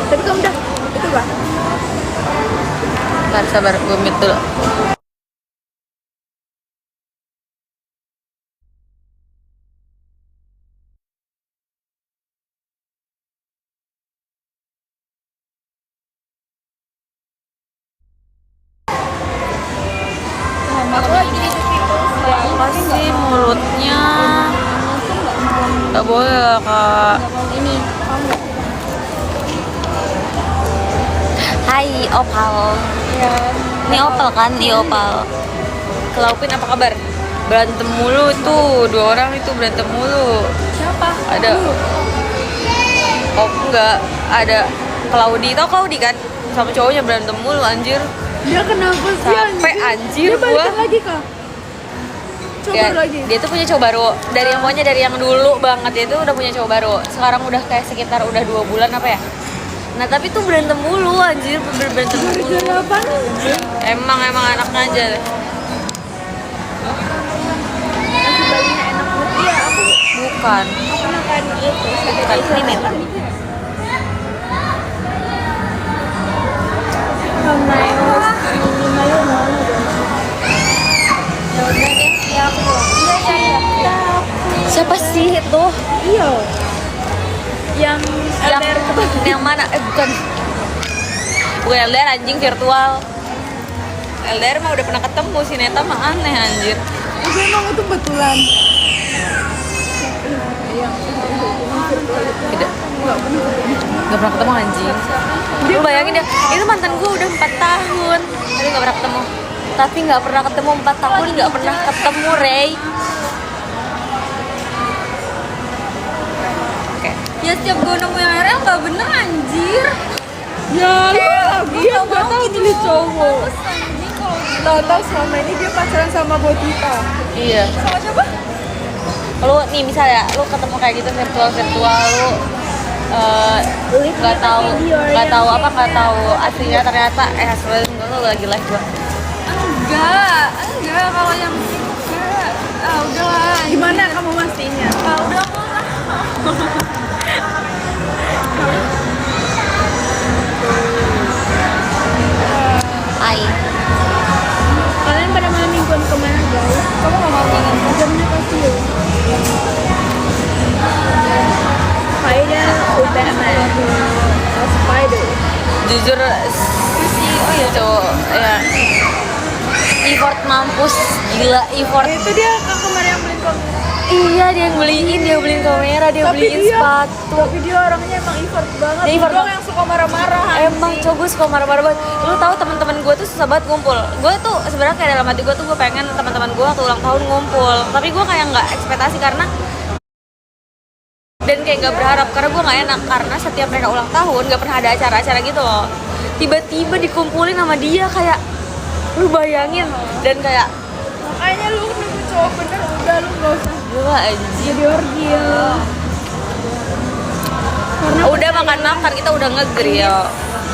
Tapi kamu udah itu lah. Ntar sabar, gue mute dulu. Aku lagi di situ. Apa sih mulutnya? Gak boleh lah, Kak. Ini kamu. Hai, Opal. Ya. Ini Opal kan? Iya, Opal. Kelaupin apa kabar? Berantem mulu tuh, dua orang itu berantem mulu. Siapa? Ada. Oh, enggak. Ada Claudi. Tau Claudi kan? Sama cowoknya berantem mulu, anjir. Dia kenapa sih? Capek, anjir, Dia balikan gua. lagi kak. Coba Ya, lagi. dia tuh punya cowok baru. Dari yang pokoknya dari yang dulu banget dia tuh udah punya cowok baru. Sekarang udah kayak sekitar udah 2 bulan apa ya? Nah tapi tuh berantem mulu anjir, berantem mulu. Gara-gara apa? Emang anaknya aja deh. Nasi Balinya enak banget. Iya aku Bukan. makan itu. Bukan krimet. Ya udah deh, ya aku doang. Iya. Siapa sih itu? Iya. Yang LDR Yang mana? Bukan. Bukan LDR, anjing, virtual. LDR mah udah pernah ketemu, si Neta mah aneh anjir. itu emang itu betulan. Tidak. Gak pernah ketemu anjing. Lu bayangin ya, itu mantan gue udah 4 tahun tapi gak pernah ketemu. Tapi gak pernah ketemu 4 tahun, gak pernah ketemu, Ray. Oke. Ya setiap gue nemu yang RL gak bener anjir. Ya lu lagi ya gak tau milih cowok. Tahu-tahu selama ini dia pacaran sama Botita. Iya. Sama siapa? Lu nih misalnya, lu ketemu kayak gitu virtual lu nggak tahu aslinya ternyata aslinya lu lagi live gua. Enggak kalau yang enggak. Ah udahlah. Gimana kamu pastinya? Ah udah aku Ai. Kalian pada malam mingguan kemana guys? Kamu gak mau malam? Jamnya pasti ya. Spider Superman. Spider. Jujur oh iya cowok ya effort mampus gila effort. Itu dia kemarin yang beli kok. Iya dia yang beliin kamera, dia beliin sepatu. Tapi dia orangnya emang effort banget. Dia effort yang suka marah-marah. Emang cowok gue suka marah-marah banget. Lu tahu teman-teman gue tuh susah banget ngumpul. Gue tuh sebenarnya kayak dalam hati gue tuh gue pengen teman-teman gue waktu ulang tahun ngumpul. Tapi gue kayak nggak ekspektasi karena dan kayak nggak berharap karena gue nggak enak karena setiap mereka ulang tahun nggak pernah ada acara-acara gitu loh. Tiba-tiba dikumpulin sama dia kayak lu bayangin dan kayak Makanya lu nunggu cowok bener udah lu gak usah gila anjir. jadi orgil. Karena Udah makan-makan kita udah ngegrill.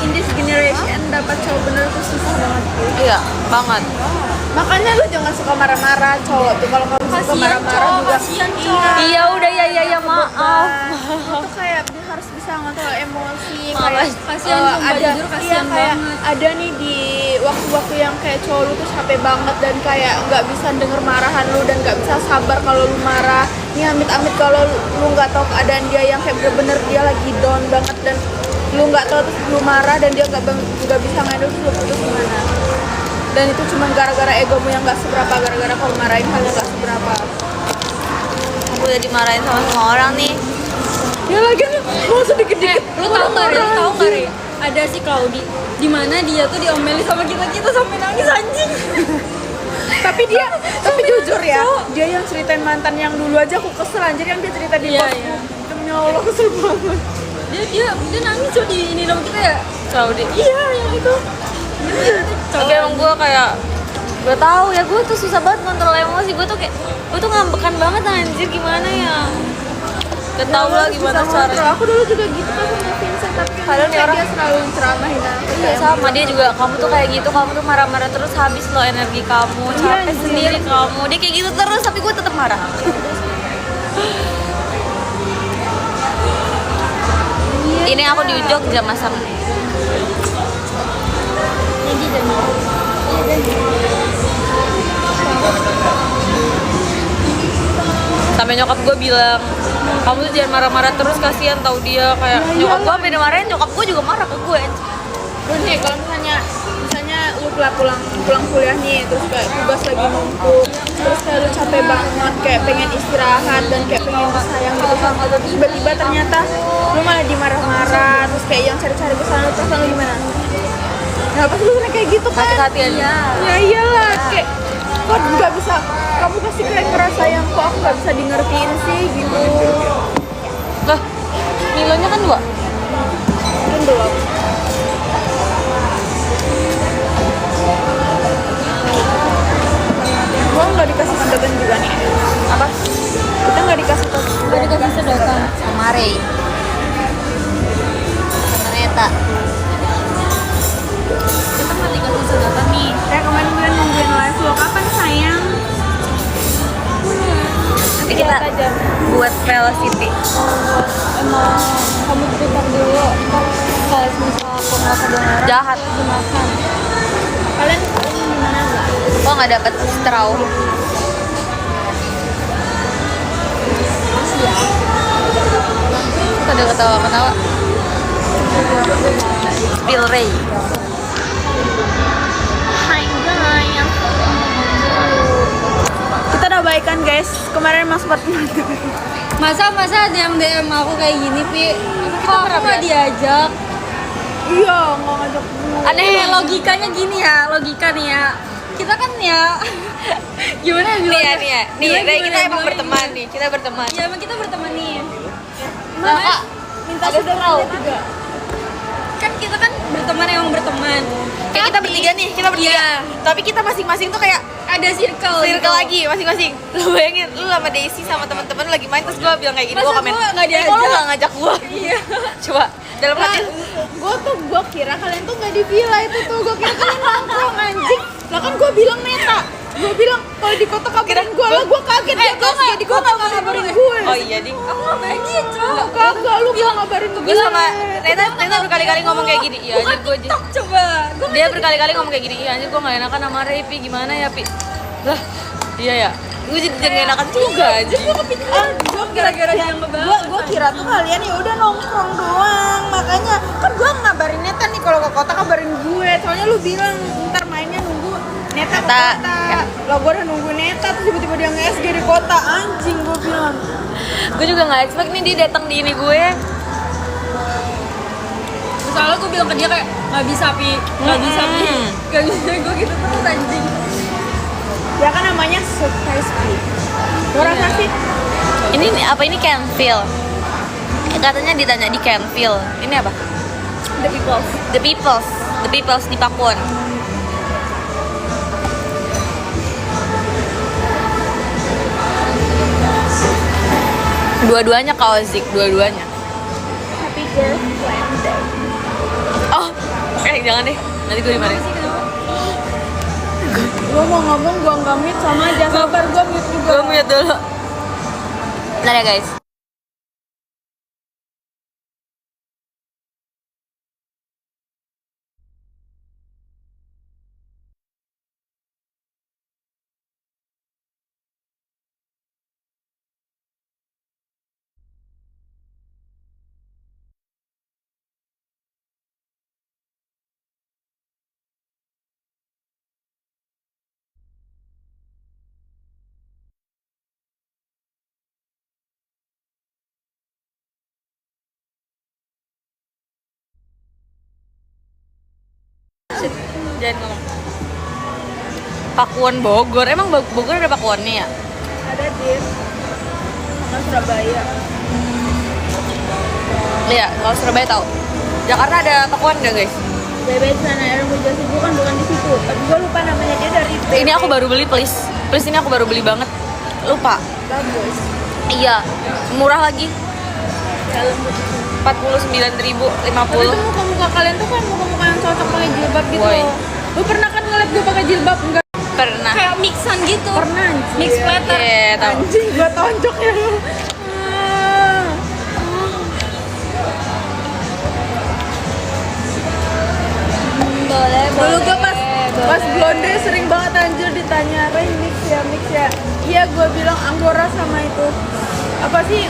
in this generation dapat cowok bener tuh susah banget. Iya, banget. Makanya lu jangan suka marah-marah cowok tuh kalau kamu suka marah-marah juga. Iya udah ya maaf. Itu kayak dia harus bisa ngontrol emosi Maaf, kayak kasihan sumpah, ada jujur kasihan kayak banget. ada nih di waktu-waktu yang kayak cowok lu tuh capek banget dan kayak nggak bisa denger marahan lu dan nggak bisa sabar kalau lu marah. Nih amit-amit kalau lu nggak tahu keadaan dia yang kayak bener-bener dia lagi down banget dan lu nggak tahu terus lu marah dan dia nggak bisa ngaduk lu putus gimana? Dan itu cuma gara-gara egomu yang nggak seberapa, gara-gara kamu marahin hal yang nggak seberapa. Aku udah dimarahin sama semua orang nih. Ya lagi mau sedikit-dikit. Lu tahu nggak Re? Ada si Claudi di mana dia tuh diomeli sama kita sampai nangis anjing. tapi jujur ya, dia yang ceritain mantan yang dulu aja aku kesel anjir yang dia cerita di Iya, pos. iya. Demi Allah kesel banget. Dia nangis tuh di ini dong kita ya. Claudi. Iya yang itu. Tapi emang gue kayak gue tahu ya gue tuh susah banget kontrol emosi. Gue tuh ngambekan banget anjir gimana ya. Gak tau lah gimana caranya. Aku dulu juga gitu kan sama Vincent tapi Padahal nih orang dia selalu ceramahin aku. iya sama dia juga, kamu tuh kayak gitu, kamu tuh marah-marah terus habis lo energi kamu, capek anjir. sendiri kamu. Dia kayak gitu terus tapi gue tetap marah. Iya Ini aku di Jogja masang. Jadi dan Sampai nyokap gue bilang, kamu tuh jangan marah-marah terus, kasihan tau dia. Kayak nyokap gue sampai marahin, nyokap gue juga marah ke gue. Terus nih kalau misalnya lu pulang kuliah nih, terus kayak tugas lagi numpuk, terus kayak lu capek banget, kayak pengen istirahat dan kayak pengen disayang gitu sama lu, tiba-tiba ternyata lu malah dimarah-marah, terus kayak yang cari-cari kesalahan lu, perasaan lu gimana? Nah pas lu kayak gitu kan? Hati-hatian. Ya iyalah, kayak kok nggak bisa, kamu pasti kayak ngerasa yang kok aku nggak bisa di ngertiin sih gitu. Lah, Milonya kan 2. Kan belum. Gua nggak dikasih sedotan juga nih. Apa? Kita nggak dikasih sedotan. nggak dikasih sedotan. Sama Rey. Sama Neta. Kita nggak dikasih sedotan nih. Kemarin gue nungguin live lo kapan sayang? Nanti kita buat Velocity. Emang kamu cerita dulu. Kalau misal aku nggak kedengeran, Jahat. dimakan. Kalian gimana nggak? Kok nggak dapet straw? Kita udah ketawa-ketawa. Spill Ray. Hai guys. Kita udah baikan guys. Kemarin emang sempat Masa ada yang DM aku kayak gini, Pi? Kok aku nggak diajak? iya nggak ngajak gue. Aneh. Logikanya gini ya, logika nih ya. Kita kan ya gimana ya Nih bilangnya? ya, nih ya. Nih, Gimana, Ray, kita gimana, emang gimana, berteman gimana? nih. Kita berteman. Iya, emang kita berteman nih. Nah, Kak, Minta ada sudah straw. juga. Kan kita kan berteman emang berteman. Kayak kita bertiga nih, kita bertiga. Iya. Tapi kita masing-masing tuh kayak Ada circle. circle lagi masing-masing. Lu bayangin, lu sama Daisy sama teman-teman lagi main terus gua bilang kayak gini, Masa gua komen. gua nggak "Eh, kok lu diajak?" nggak ngajak gua? Iya. Coba dalam Nah, hati gue kira kalian tuh nggak di villa itu tuh, gue kira kalian nongkrong anjing. Lah kan gue bilang Neta, gue bilang kalau di kota kabarin gue lah, gue kaget dia pas dia di kota nggak ngabarin gue. oh iya ding. Aku nggak bagian, cowok. Kagak, lu nggak ngabarin gue. Gue sama Neta berkali-kali ngomong kayak gini. Iya anjir gue TikTok coba. Gua dia berkali-kali ngomong kayak gini. Iya anjir gue nggak enakan sama Ray, Pi. Gimana ya, Pi? Lah, iya ya. Gue jadi nggak enakan juga anjir. Gue gara-gara dia ngebawa. gue kira tuh kalian ya udah nongkrong doang, makanya kan gue ngabarin Neta nih kalau ke kota kabarin gue. Soalnya lu bilang ntar mainnya nunggu Neta ke Neta. kota. Lah gue udah nunggu Neta terus tiba-tiba dia nge-SG di kota, anjing gue bilang. Gue juga nggak expect nih dia datang di ini gue. Soalnya gue bilang ke dia kayak nggak bisa, Pi. Nggak bisa, Pi. Nggak bisa, gue gitu terus anjing. Ya kan namanya surprise play. Gue rasa sih Ini apa ini Canfield? Katanya ditanya di Canfield. Ini apa? the people. The Peoples. The Peoples di Pakuan. Dua-duanya Kauzik, dua-duanya. Happy girlfriend day. Oh, jangan deh. Nanti gue dimarahin. Gue mau ngomong gue nggak mute sama aja. Sabar gue mute juga. Gue mute dulu. Bentar ya guys. Jangan ngomong. Pakuan Bogor. Emang Bogor ada Pakuannya ya? Ada Dir sama Surabaya. Iya, kalau Surabaya tahu. Jakarta ada Pakuan nggak guys? Bebek sana air Mujasi bukan di situ. Tapi gue lupa namanya, dia dari Ini aku baru beli please. Please ini aku baru beli banget. Lupa. bagus. Iya, murah lagi. Dalam 49.000, Tapi 50. tuh muka-muka kalian tuh kan muka-muka yang cocok pakai jilbab gitu. Woy. Lu pernah kan ngeliat gue pakai jilbab enggak? Pernah. Kayak mixan gitu. Pernah anjing. Mix platter. Iya, tahu. Anjing gue tonjok ya lu. Dulu gue pas blonde sering banget anjir ditanya Rey mix ya. Iya gue bilang Anggora sama itu apa sih?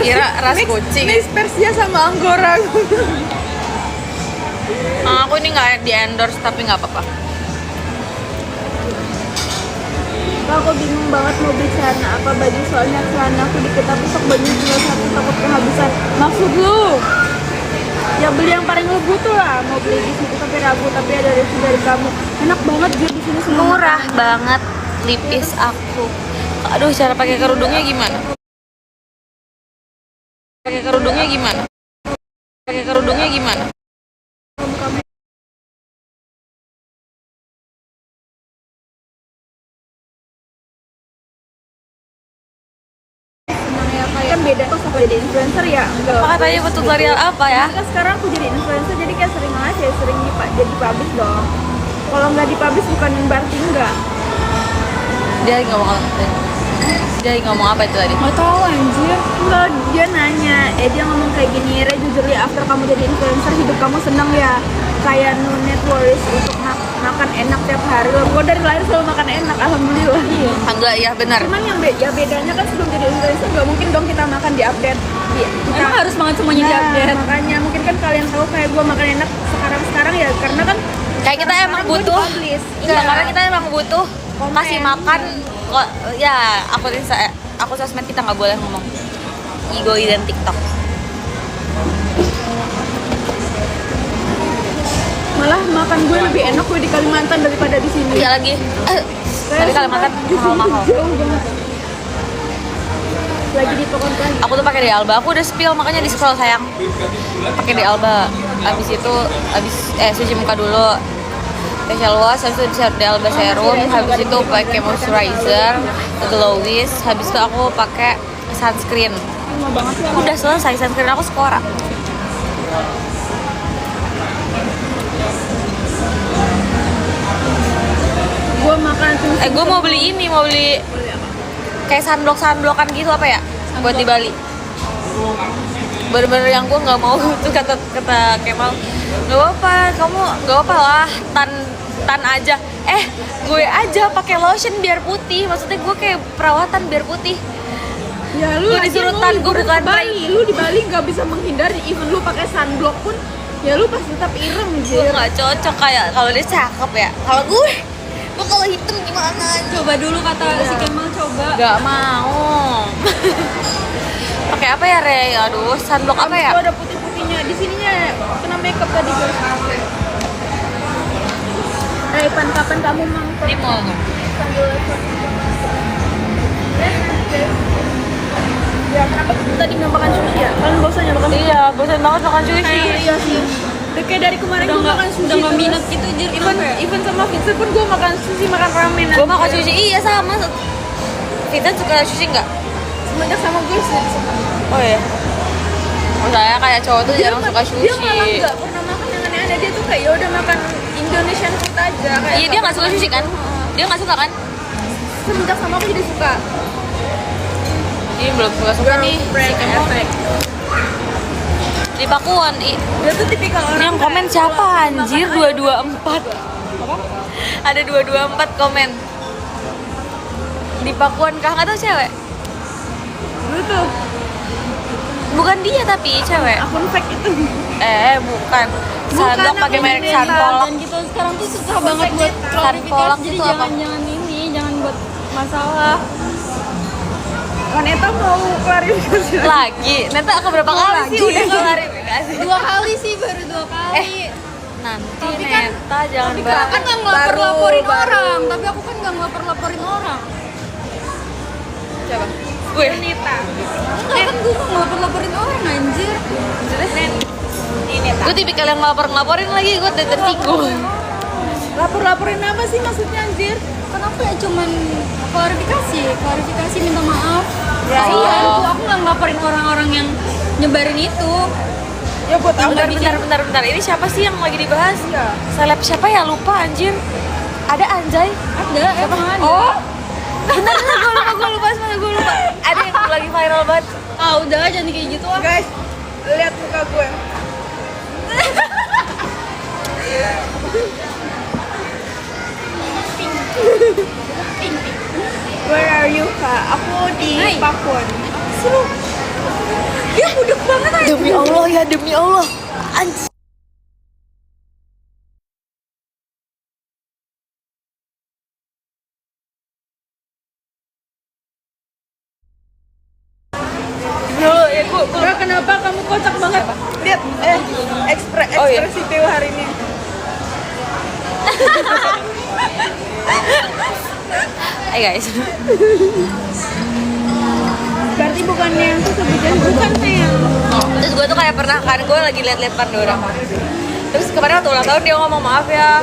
Kira ras kucing. Mix Persia sama Anggora. Aku ini nggak di endorse tapi nggak apa-apa. Aku bingung banget mau beli celana apa baju soalnya celana aku dikit tapi stok baju tinggal satu takut kehabisan. Maksud lu? Ya beli yang paling lu butuh lah. Mau beli di situ tapi ragu tapi ada review dari kamu. Enak banget dia di sini semua. Murah banget lipis aku. Aduh, cara pakai kerudungnya gimana? Pakai kerudungnya gimana? Pakai kerudungnya gimana? Kan beda kok sama jadi influencer ya. Enggak. Apa katanya buat tutorial apa ya? Kan sekarang aku jadi influencer jadi kayak sering aja sering jadi publish dong. Kalau nggak dipublish bukan berarti enggak. Dia ngomong apa? Dia ngomong apa itu tadi? Nggak tahu anjir. Enggak, dia nanya, dia ngomong kayak gini, Re jujur ya after kamu jadi influencer hidup kamu seneng ya? Kayak no net worries untuk makan enak tiap hari. Gue dari lahir selalu makan enak, alhamdulillah. Iya. Enggak, ya benar. Cuman yang bedanya kan sebelum jadi influencer nggak mungkin dong kita makan di update. Kita Emang harus banget semuanya di update. Makanya mungkin kan kalian tahu kayak gue makan enak sekarang ya karena kan Kayak kita emang butuh. Iya, karena kita emang butuh kasih makan kok ya aku sosmed kita nggak boleh ngomong Igoi dan TikTok. Malah makan gue lebih enak gue di Kalimantan daripada di sini. Iya lagi. Tapi Kalimantan mahal-mahal. Jauh banget. Lagi di toko lagi. Aku tuh pakai di Alba. Aku udah spill makanya di scroll sayang. Pakai di Alba. Habis itu cuci muka dulu. Facial wash, habis itu di Alba serum, habis itu pakai moisturizer, glowis, habis itu aku pakai sunscreen. Udah selesai sunscreen aku Sephora. Gue makan Gue mau beli kayak sunblock-sunblockan gitu apa ya? Buat di Bali. Bener-bener yang gue nggak mau tuh kata Kemal, nggak apa, kamu nggak apa lah tan aja. Gue aja pakai lotion biar putih. Maksudnya gue kayak perawatan biar putih. ya lu Gue disuruh tan, gue bukan Bali. Lu di Bali nggak bisa menghindari even lu pakai sunblock pun ya lu pasti tetap ireng Gue anjir. nggak cocok kayak kalau dia cakep ya. Kalau gue kalau hitam gimana? Coba dulu kata si Kemal coba. Nggak mau. Pakai apa ya Re? Aduh, sunblock apa ya? Gue ada putih-putihnya. Di sininya kena makeup tadi gue. Ipan kapan kamu mau Di mall tuh. Ya, kenapa tadi nggak makan sushi ya? Kalian bosan ya makan sushi? Iya, bosan banget makan sushi. Iya sih. Udah kayak dari kemarin gue makan sushi. Udah nggak terus. minat gitu jir. Even sama Vincent pun gue makan sushi, makan ramen. Gue makan sushi, iya sama. Kita suka sushi nggak? Semenjak sama gue sih. Oh iya. Oh saya kayak cowok tuh jarang suka sushi. Dia malah nggak pernah makan yang aneh-aneh. Dia tuh kayak ya udah makan Indonesian food aja. Kayak Iya dia nggak suka sushi kan? Dia nggak suka kan? Semenjak sama aku jadi suka. Ini belum suka nih. Effect. Di Pakuan. Dia tuh tipikal orang. Ini yang komen siapa anjir? 224. Ada 224 komen. Di Pakuan kah? Nggak tahu cewek. Lu tuh Bukan dia tapi cewek. akun fake itu. Bukan. Sandok pakai merek Sunpolok. Dan gitu sekarang tuh susah banget buat Sunpolok klarifikasi. Jadi itu apa? jangan buat masalah. Wanita mau klarifikasi Lagi. Nanti aku berapa kali sih udah klarifikasi. 2 kali sih, baru 2 kali. Nanti Tapi kan- Neta jangan Tapi kan bahas. nggak ngelapor-laporin orang. Tapi aku kan nggak ngelapor-laporin orang. Siapa? Gue. Nita. Enggak kan gue nggak ngelapor-laporin orang anjir. Gue tipikal yang ngelapor-ngelaporin lagi, gue tersinggung. Laporin apa sih maksudnya anjir? Kan aku ya cuman klarifikasi minta maaf. Ya, Iya, iya. aku nggak ngelaporin orang-orang yang nyebarin itu. Ya buat apa? Bentar. Ini siapa sih yang lagi dibahas? Iya. Seleb siapa ya? Lupa anjir. Ada Anjay. Ada, emang ada. Oh. Bentar, gue lupa. Ada yang lagi viral banget. Ah udah jangan kayak gitu ah. Guys, lihat muka gue. are you Kak? Aku di Hai. Pakuan. Sih lu. Ya budek banget aja. Demi Allah ya, demi Allah. Anjir. Ya, Kak, kenapa kamu kocak banget? Lihat, Oh, iya. ekspresi Teo hari ini. Hai guys. Berarti bukannya yang kesebutan, bukan yang Terus gue tuh kayak pernah kan, gue lagi liat-liat Pandora. Terus kemarin waktu ulang tahun dia ngomong maaf ya,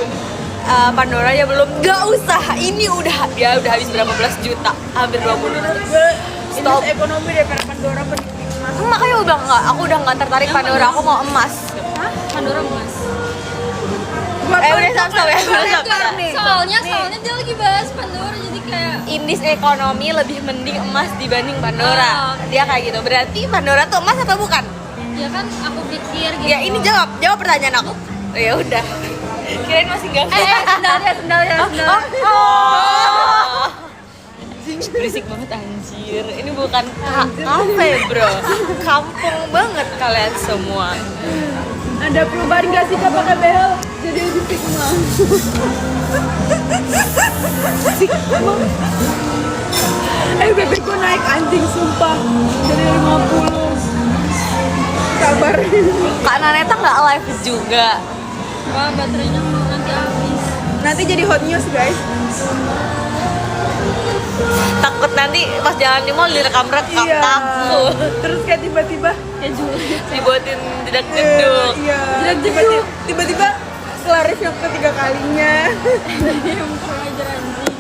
Pandora ya belum. Gak usah, ini dia udah habis berapa belas juta, hampir 20 juta. Stop. industri ekonomi daripada Pandora penting emas. Makanya gue bilang enggak, aku udah nggak tertarik Pandora, aku mau emas. Hah? Pandora emas. Udah stop ya, udah stop. Soalnya dia lagi bahas Pandora jadi kayak Indis ekonomi lebih mending emas dibanding Pandora. Oh, oke. Dia kayak gitu. Berarti Pandora tuh emas atau bukan? ya kan aku pikir gitu. Ya ini jawab pertanyaan aku. Ya udah. Kirain masih enggak. sendalnya. Oh. Berisik banget anjir. Ini bukan kafe, bro. Kampung banget kalian semua. Ada perubahan nggak sih Kak pakai behel? Jadi lebih sigma. Bebekku naik anjing sumpah. Jadi 50. Sabar. Kak Naneta nggak live juga. Wah, baterainya mau nanti habis. Nanti jadi hot news guys. Takut nanti pas jalan di mall direkam-rekam. Takut. Terus kayak tiba-tiba Kayak Julia. Dibuatin jedak-jeduk. Iya. Jedak-jeduk. Tiba-tiba Clarice yang ketiga kalinya. Dia mau ajar anjing.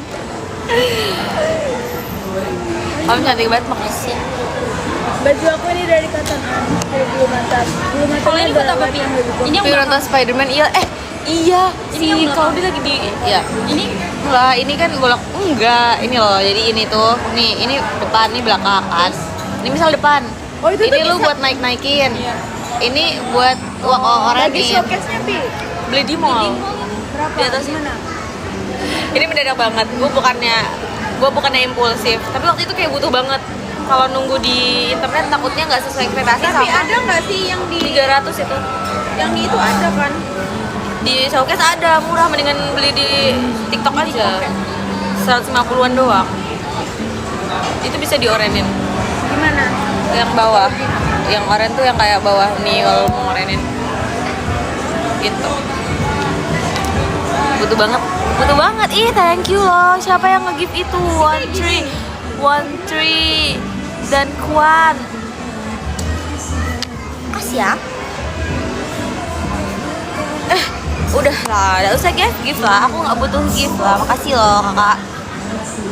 Kamu cantik banget, makasih. Baju aku ini dari Cotton On. Dari Blue Mata. Blue Mata Kalau ini buat apa, Pi? Ini yang Tapi belakang. nonton Spider-Man, iya. Iya, Ini si yang belakang. Claudia lagi di, ya. Ini Enggak, ini kan bolak enggak, ini loh. Jadi ini tuh, nih, ini depan, ini belakang kan. Ini misal depan. Oh, itu ini tuh lu bisa- buat naik-naikin. Iya. Ini buat orang Lagi nih. showcase-nya Pi. Beli di mall. Berapa? Di atas Mana? Ini mendadak banget. Gue bukannya impulsif, tapi waktu itu kayak butuh banget. Kalau nunggu di internet takutnya nggak sesuai ekspektasi Tapi sama ada nggak sih yang di 300 itu. yang di itu ada kan? Di showcase ada, murah, mendingan beli di TikTok aja. 150-an doang. Itu bisa diorenin. Gimana? Yang bawah. Yang oren tuh yang kayak bawah nih kalau mau ngorenin. Gitu. Butuh banget. Butuh banget. Ih, thank you loh. Siapa yang nge-give itu? 13 dan Kuan. Makasih ya. Udah lah, gak usah gift lah. Aku nggak butuh gift lah. Makasih loh kakak.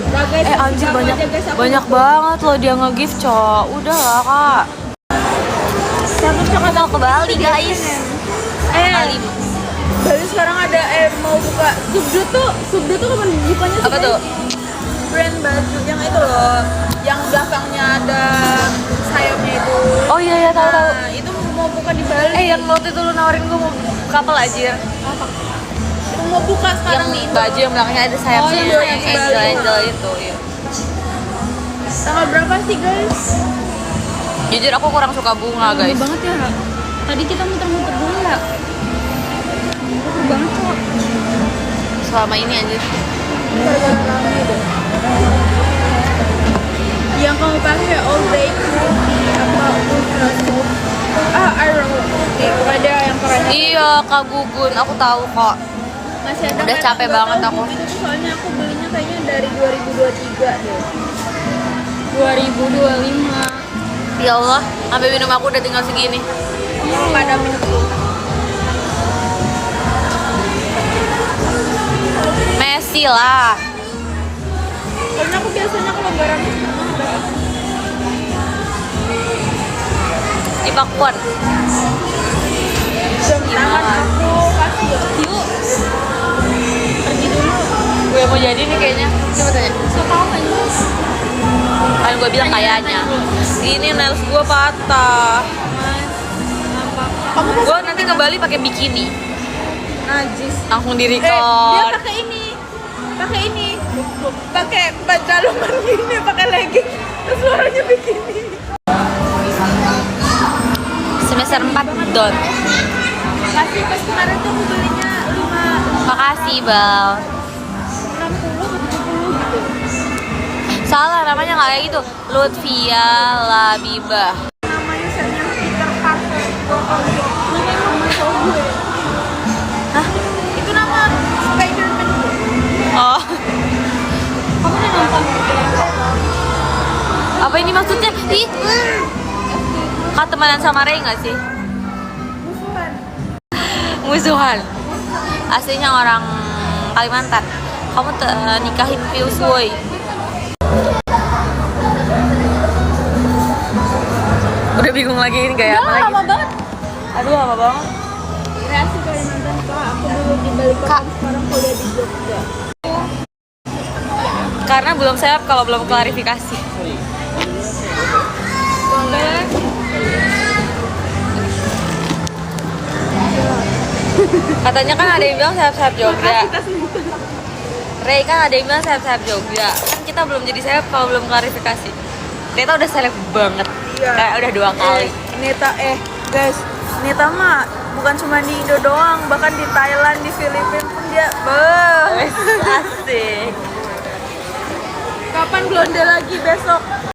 Nah, guys, Anjir aku banyak aja, guys, aku banyak banget loh dia nge-gift, cok. Udah lah kak. satu coklat Mau ke Bali guys. Bali. Bali sekarang ada mau buka Subdo tuh kapan bukanya sih? Apa guys? tuh? Brand baju yang itu loh, yang belakangnya ada sayapnya itu. Oh iya ya, tahu tahu. Nah, itu mau buka di Bali. Yang waktu itu lu nawarin gue mau kapal aja. Itu mau buka sekarang Yang di Indo. baju yang belakangnya ada sayapnya. Oh, yang yang Bali. angel itu ya. Tanggal berapa sih guys? Jujur aku kurang suka bunga guys. banget ya. Tadi kita muter-muter dulu ya. Seru banget kok. Selama ini aja. Gara-gara rame deh. Yang kamu pakai all day putih apa ultra soft? Iron putih. Ada yang keren. Iya Kak Gugun, aku tahu kok. Masih ada Udah kan? capek Nggak banget tahu aku. Itu tuh soalnya aku belinya kayaknya dari 2023 deh. 2025. Ya Allah, sampai minum aku udah tinggal segini. Kalau nggak ada minum dulu. Messi lah. Karena aku biasanya kalau garamnya ada. Di Pakuan. Jam tangan aku kasih ya. Yuk. Pergi dulu. Gue mau jadi nih kayaknya. Coba tanya. So tahu kan? Kan gue bilang kayaknya. Ini nails gue patah. Kamu Gue nanti ke Bali pakai bikini. najis. Langsung di Dia record. pakai ini. Pakai ini. pakai baju dalaman gini, pakai legging, terus suaranya begini. Semester 4 don. Kasih pas kemarin tuh aku belinya 5 Makasih, Bal. 60 atau 70 gitu. Salah, namanya nggak kayak gitu. Lutfia Labibah. Namanya setnya Peter Parker. Ini emang masuk gue. Hah? Itu nama Spider-Man gue. Oh, Kamu udah nonton? apa ini maksudnya? Ih, kak temenan sama Ray nggak sih? Musuhan. Musuhan. Aslinya orang Kalimantan. Kamu nikahin Pius woi. Udah bingung lagi ini gaya apa lagi? Lama banget. Aduh lama banget. Reaksi Kalimantan Kak, aku dulu di Balikpapan, sekarang kuliah di Jogja. Karena belum siap kalau belum klarifikasi. Boleh. Katanya kan ada yang bilang sayap-sayap Jogja. Ray kan ada yang bilang sayap-sayap Jogja. Kan kita belum jadi sayap kalau belum klarifikasi. Ternyata udah seleb banget. Iya. Kayak udah 2 kali. Neta guys, Neta mah bukan cuma di Indo doang, bahkan di Thailand, di Filipina pun dia Asik. Kapan blonde lagi besok?